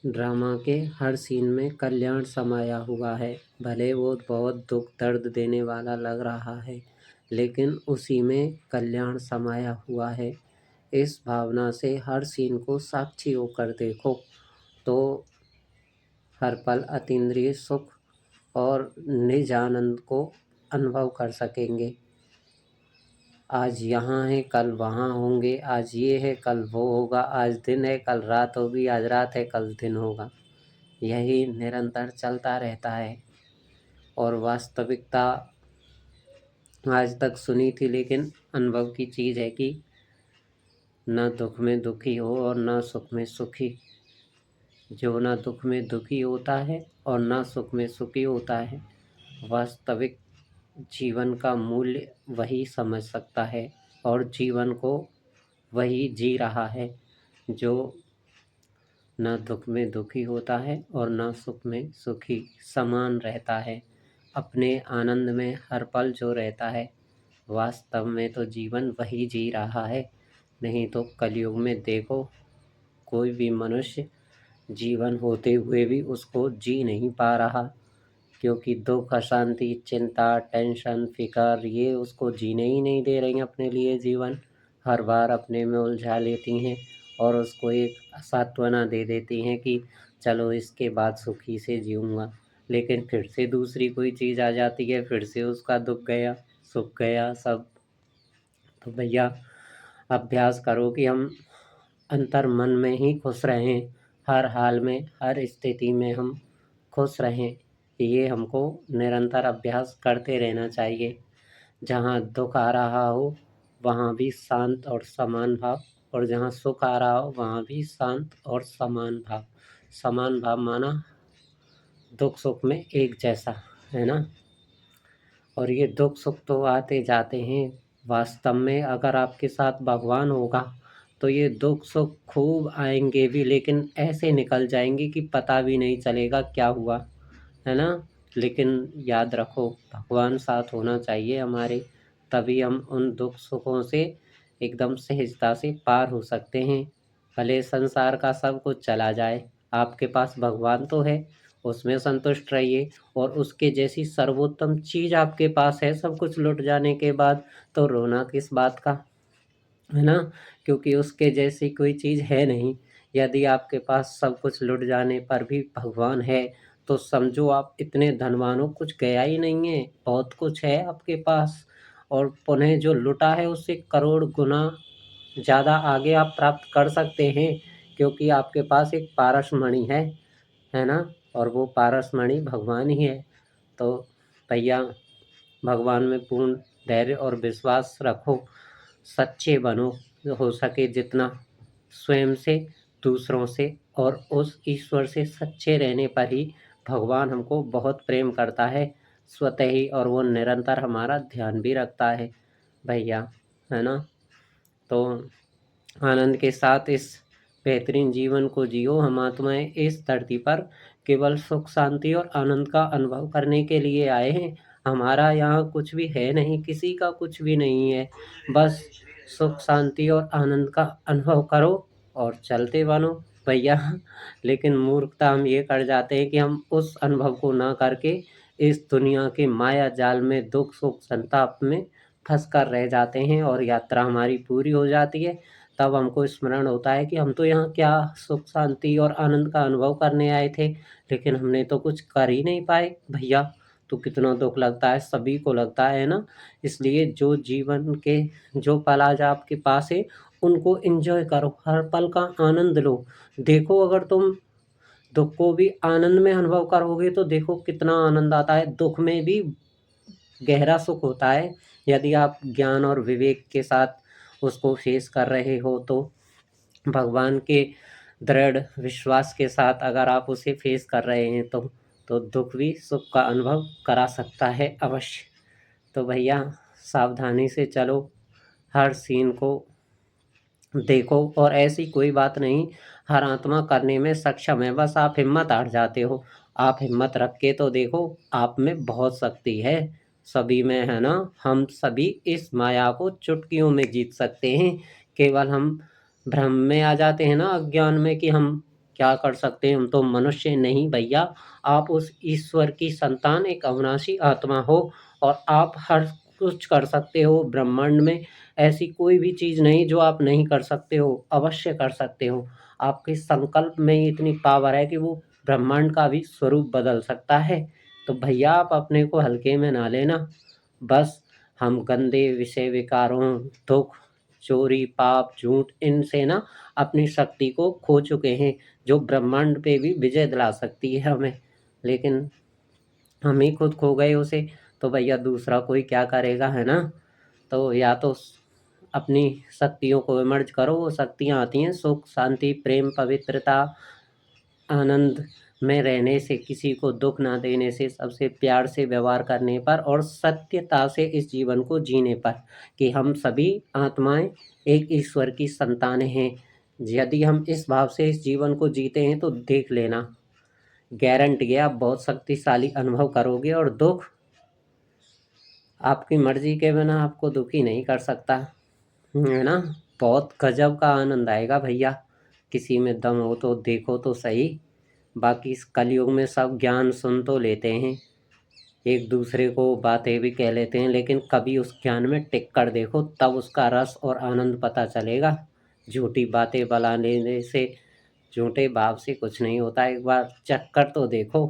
Drama के हर scene में कल्याण समाया हुआ है। भले वो बहुत दुख दर्द देने वाला लग रहा है, लेकिन उसी में कल्याण समाया हुआ है। इस भावना से हर सीन को साक्षी होकर देखो तो हर पल अतीन्द्रिय सुख और निज आनंद को अनुभव कर सकेंगे। आज यहाँ है कल वहाँ होंगे, आज ये है कल वो होगा, आज दिन है कल रात होगी, आज रात है कल दिन होगा। यही निरंतर चलता रहता है और वास्तविकता आज तक सुनी थी, लेकिन अनुभव की चीज़ है कि न दुख में दुखी हो और न सुख में सुखी। जो न दुख में दुखी होता है और न सुख में सुखी होता है, वास्तविक जीवन का मूल्य वही समझ सकता है और जीवन को वही जी रहा है जो न दुख में दुखी होता है और न सुख में सुखी समान रहता है। अपने आनंद में हर पल जो रहता है, वास्तव में तो जीवन वही जी रहा है। नहीं तो कलयुग में देखो, कोई भी मनुष्य जीवन होते हुए भी उसको जी नहीं पा रहा, क्योंकि दुख, अशांति, चिंता, टेंशन, फिकर ये उसको जीने ही नहीं दे रही अपने लिए जीवन। हर बार अपने में उलझा लेती हैं और उसको एक सांत्वना दे देती हैं कि चलो इसके बाद सुखी से जीऊँगा, लेकिन फिर से दूसरी कोई चीज़ आ जाती है, फिर से उसका दुख गया, सुख गया सब। तो भैया अभ्यास करो कि हम अंतर मन में ही खुश रहें, हर हाल में, हर स्थिति में हम खुश रहें। ये हमको निरंतर अभ्यास करते रहना चाहिए। जहाँ दुख आ रहा हो वहाँ भी शांत और समान भाव, और जहाँ सुख आ रहा हो वहाँ भी शांत और समान भाव। समान भाव माना दुख सुख में एक जैसा, है ना। और ये दुख सुख तो आते जाते हैं। वास्तव में अगर आपके साथ भगवान होगा तो ये दुख सुख खूब आएंगे भी, लेकिन ऐसे निकल जाएंगे कि पता भी नहीं चलेगा क्या हुआ, है ना। लेकिन याद रखो, भगवान साथ होना चाहिए हमारे, तभी हम उन दुख सुखों से एकदम सहजता से पार हो सकते हैं। भले संसार का सब कुछ चला जाए, आपके पास भगवान तो है, उसमें संतुष्ट रहिए। और उसके जैसी सर्वोत्तम चीज़ आपके पास है, सब कुछ लुट जाने के बाद तो रोना किस बात का, है ना। क्योंकि उसके जैसी कोई चीज़ है नहीं। यदि आपके पास सब कुछ लुट जाने पर भी भगवान है, तो समझो आप इतने धनवान हो, कुछ गया ही नहीं है, बहुत कुछ है आपके पास। और पुनः जो लुटा है उससे करोड़ गुना ज़्यादा आगे आप प्राप्त कर सकते हैं, क्योंकि आपके पास एक पारसमणि है ना। और वो पारसमणि भगवान ही है। तो भैया भगवान में पूर्ण धैर्य और विश्वास रखो, सच्चे बनो, हो सके जितना, स्वयं से, दूसरों से और उस ईश्वर से सच्चे रहने पर ही भगवान हमको बहुत प्रेम करता है स्वतः ही, और वो निरंतर हमारा ध्यान भी रखता है भैया, है ना। तो आनंद के साथ इस बेहतरीन जीवन को जियो। हम आत्माएं इस धरती पर केवल सुख शांति और आनंद का अनुभव करने के लिए आए हैं। हमारा यहाँ कुछ भी है नहीं, किसी का कुछ भी नहीं है। बस सुख शांति और आनंद का अनुभव करो और चलते बनो भैया। लेकिन मूर्खता हम ये कर जाते हैं कि हम उस अनुभव को ना करके इस दुनिया के माया जाल में दुख सुख संताप में फंस कर रह जाते हैं, और यात्रा हमारी पूरी हो जाती है। तब हमको स्मरण होता है कि हम तो यहाँ क्या सुख शांति और आनंद का अनुभव करने आए थे, लेकिन हमने तो कुछ कर ही नहीं पाए भैया। तो कितना दुख लगता है, सभी को लगता है ना। इसलिए जो जीवन के जो पल आज आपके पास है, उनको एंजॉय करो, हर पल का आनंद लो। देखो अगर तुम दुख को भी आनंद में अनुभव करोगे तो देखो कितना आनंद आता है। दुख में भी गहरा सुख होता है, यदि आप ज्ञान और विवेक के साथ उसको फेस कर रहे हो तो। भगवान के दृढ़ विश्वास के साथ अगर आप उसे फेस कर रहे हैं तो दुख भी सुख का अनुभव करा सकता है अवश्य। तो भैया सावधानी से चलो, हर सीन को देखो, और ऐसी कोई बात नहीं, हर आत्मा करने में सक्षम है, बस आप हिम्मत हार जाते हो। आप हिम्मत रख के तो देखो, आप में बहुत शक्ति है, सभी में, है ना। हम सभी इस माया को चुटकियों में जीत सकते हैं। केवल हम भ्रम में आ जाते हैं ना, अज्ञान में, कि हम क्या कर सकते हैं, हम तो मनुष्य नहीं भैया। आप उस ईश्वर की संतान, एक अविनाशी आत्मा हो और आप हर कुछ कर सकते हो ब्रह्मांड में। ऐसी कोई भी चीज़ नहीं जो आप नहीं कर सकते हो, अवश्य कर सकते हो। आपके संकल्प में ही इतनी पावर है कि वो ब्रह्मांड का भी स्वरूप बदल सकता है। तो भैया आप अपने को हल्के में ना लेना। बस हम गंदे विषय विकारों, दुख, चोरी, पाप, झूठ, इनसे ना अपनी शक्ति को खो चुके हैं, जो ब्रह्मांड पे भी विजय दिला सकती है हमें। लेकिन हम ही खुद खो गए उसे, तो भैया दूसरा कोई क्या करेगा, है ना? तो या तो अपनी शक्तियों को विमर्श करो। वो शक्तियाँ आती हैं सुख, शांति, प्रेम, पवित्रता, आनंद में रहने से, किसी को दुख ना देने से, सबसे प्यार से व्यवहार करने पर और सत्यता से इस जीवन को जीने पर, कि हम सभी आत्माएं एक ईश्वर की संतानें हैं। यदि हम इस भाव से इस जीवन को जीते हैं तो देख लेना, गारंटी है आप बहुत शक्तिशाली अनुभव करोगे। और दुख आपकी मर्जी के बिना आपको दुखी नहीं कर सकता, है ना? बहुत गजब का आनंद आएगा भैया। किसी में दम हो तो देखो तो सही। बाकी इस कलयुग में सब ज्ञान सुन तो लेते हैं, एक दूसरे को बातें भी कह लेते हैं, लेकिन कभी उस ज्ञान में टिक कर देखो, तब उसका रस और आनंद पता चलेगा। झूठी बातें बना लेने से, झूठे भाव से कुछ नहीं होता, एक बार चख कर तो देखो।